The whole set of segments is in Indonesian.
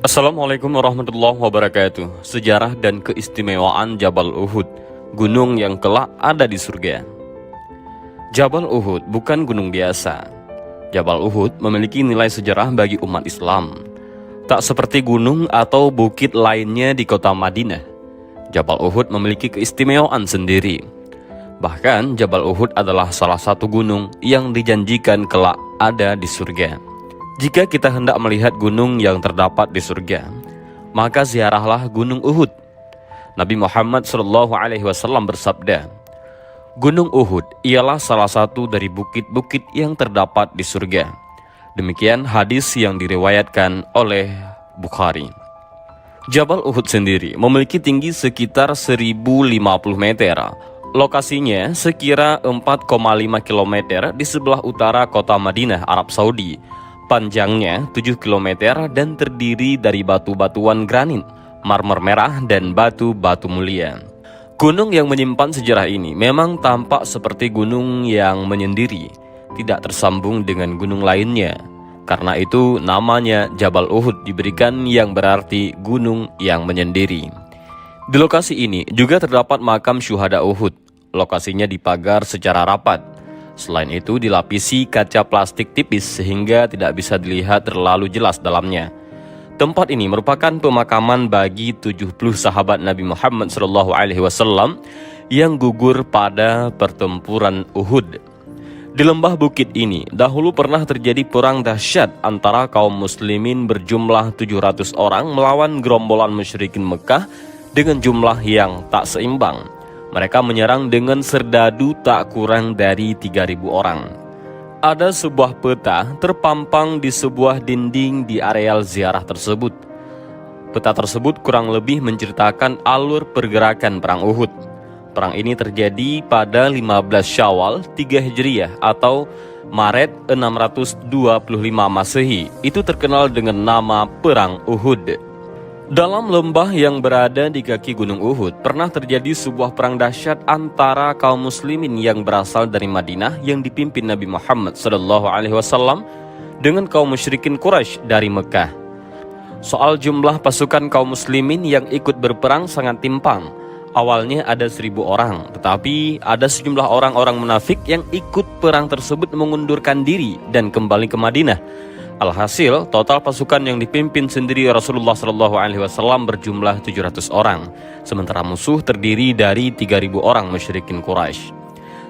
Assalamualaikum warahmatullahi wabarakatuh. Sejarah dan keistimewaan Jabal Uhud, gunung yang kelak ada di surga. Jabal Uhud bukan gunung biasa. Jabal Uhud memiliki nilai sejarah bagi umat Islam. Tak seperti gunung atau bukit lainnya di kota Madinah, Jabal Uhud memiliki keistimewaan sendiri. Bahkan Jabal Uhud adalah salah satu gunung yang dijanjikan kelak ada di surga. Jika kita hendak melihat gunung yang terdapat di surga, maka ziarahlah Gunung Uhud. Nabi Muhammad SAW bersabda, Gunung Uhud ialah salah satu dari bukit-bukit yang terdapat di surga. Demikian hadis yang diriwayatkan oleh Bukhari. Jabal Uhud sendiri memiliki tinggi sekitar 1050 meter. Lokasinya sekira 4,5 km di sebelah utara kota Madinah, Arab Saudi. Panjangnya 7 km dan terdiri dari batu-batuan granit, marmer merah, dan batu-batu mulia. Gunung yang menyimpan sejarah ini memang tampak seperti gunung yang menyendiri, tidak tersambung dengan gunung lainnya. Karena itu namanya Jabal Uhud diberikan yang berarti gunung yang menyendiri. Di lokasi ini juga terdapat makam syuhada Uhud. Lokasinya dipagar secara rapat. Selain itu dilapisi kaca plastik tipis sehingga tidak bisa dilihat terlalu jelas dalamnya. Tempat ini merupakan pemakaman bagi 70 sahabat Nabi Muhammad SAW yang gugur pada pertempuran Uhud. Di lembah bukit ini dahulu pernah terjadi perang dahsyat antara kaum muslimin berjumlah 700 orang melawan gerombolan musyrikin Mekah dengan jumlah yang tak seimbang. Mereka menyerang dengan serdadu tak kurang dari 3.000 orang. Ada sebuah peta terpampang di sebuah dinding di areal ziarah tersebut. Peta tersebut kurang lebih menceritakan alur pergerakan perang Uhud. Perang ini terjadi pada 15 Syawal 3 Hijriah atau Maret 625 Masehi. Itu terkenal dengan nama Perang Uhud. Dalam lembah yang berada di kaki Gunung Uhud, pernah terjadi sebuah perang dahsyat antara kaum muslimin yang berasal dari Madinah yang dipimpin Nabi Muhammad SAW dengan kaum musyrikin Quraisy dari Mekah. Soal jumlah pasukan kaum muslimin yang ikut berperang sangat timpang. Awalnya ada 1.000 orang, tetapi ada sejumlah orang-orang munafik yang ikut perang tersebut mengundurkan diri dan kembali ke Madinah. Alhasil, total pasukan yang dipimpin sendiri Rasulullah SAW berjumlah 700 orang, sementara musuh terdiri dari 3.000 orang musyrikin Quraisy.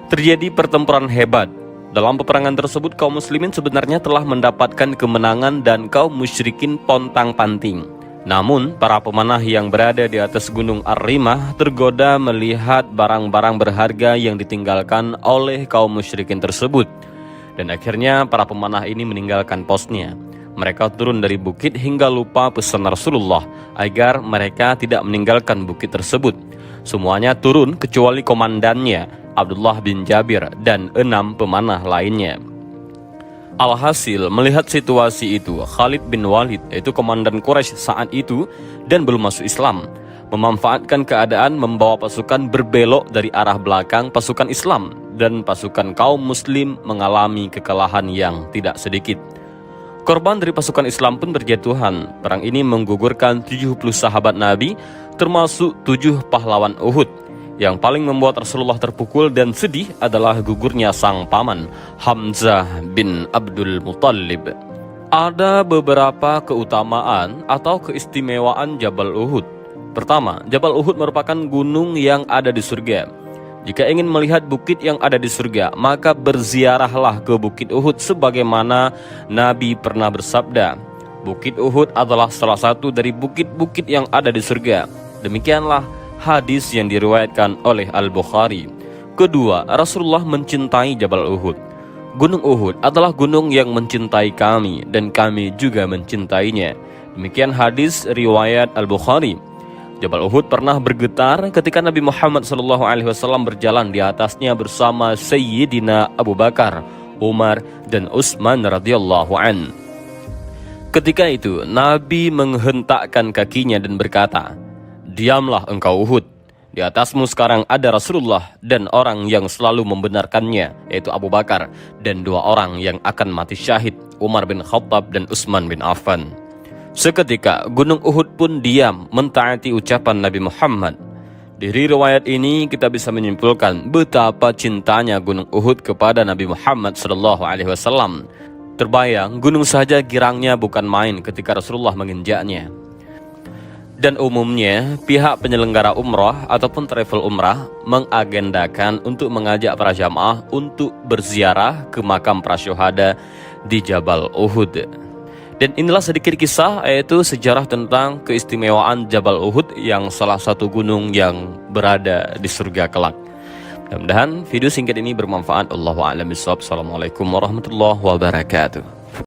Terjadi pertempuran hebat. Dalam peperangan tersebut, kaum muslimin sebenarnya telah mendapatkan kemenangan dan kaum musyrikin pontang-panting. Namun, para pemanah yang berada di atas gunung Ar-Rimah tergoda melihat barang-barang berharga yang ditinggalkan oleh kaum musyrikin tersebut. Dan akhirnya para pemanah ini meninggalkan posnya. Mereka turun dari bukit hingga lupa pesan Rasulullah agar mereka tidak meninggalkan bukit tersebut. Semuanya turun kecuali komandannya, Abdullah bin Jabir, dan 6 pemanah lainnya. Alhasil, melihat situasi itu, Khalid bin Walid, yaitu komandan Quraisy saat itu dan belum masuk Islam, memanfaatkan keadaan membawa pasukan berbelok dari arah belakang pasukan Islam, dan pasukan kaum muslim mengalami kekalahan yang tidak sedikit. Korban dari pasukan Islam pun berjatuhan. Perang ini menggugurkan 70 sahabat Nabi, termasuk 7 pahlawan Uhud. Yang paling membuat Rasulullah terpukul dan sedih adalah gugurnya sang paman, Hamzah bin Abdul Muttalib. Ada beberapa keutamaan atau keistimewaan Jabal Uhud. Pertama, Jabal Uhud merupakan gunung yang ada di surga. Jika ingin melihat bukit yang ada di surga, maka berziarahlah ke Bukit Uhud sebagaimana Nabi pernah bersabda, Bukit Uhud adalah salah satu dari bukit-bukit yang ada di surga. Demikianlah hadis yang diriwayatkan oleh Al-Bukhari. Kedua, Rasulullah mencintai Jabal Uhud. Gunung Uhud adalah gunung yang mencintai kami dan kami juga mencintainya. Demikian hadis riwayat Al-Bukhari. Jabal Uhud pernah bergetar ketika Nabi Muhammad SAW berjalan di atasnya bersama Sayyidina Abu Bakar, Umar, dan Utsman radhiyallahu an. Ketika itu Nabi menghentakkan kakinya dan berkata, "Diamlah engkau Uhud. Di atasmu sekarang ada Rasulullah dan orang yang selalu membenarkannya, yaitu Abu Bakar, dan 2 orang yang akan mati syahid, Umar bin Khattab dan Utsman bin Affan." Seketika Gunung Uhud pun diam mentaati ucapan Nabi Muhammad. Dari riwayat ini kita bisa menyimpulkan betapa cintanya Gunung Uhud kepada Nabi Muhammad SAW. Terbayang gunung saja girangnya bukan main ketika Rasulullah menginjaknya. Dan umumnya pihak penyelenggara umrah ataupun travel umrah mengagendakan untuk mengajak para jamaah untuk berziarah ke makam para syuhada di Jabal Uhud. Dan inilah sedikit kisah, yaitu sejarah tentang keistimewaan Jabal Uhud yang salah satu gunung yang berada di surga kelak. Mudah-mudahan video singkat ini bermanfaat. Allahu a'lam bishawab. Assalamualaikum warahmatullahi wabarakatuh.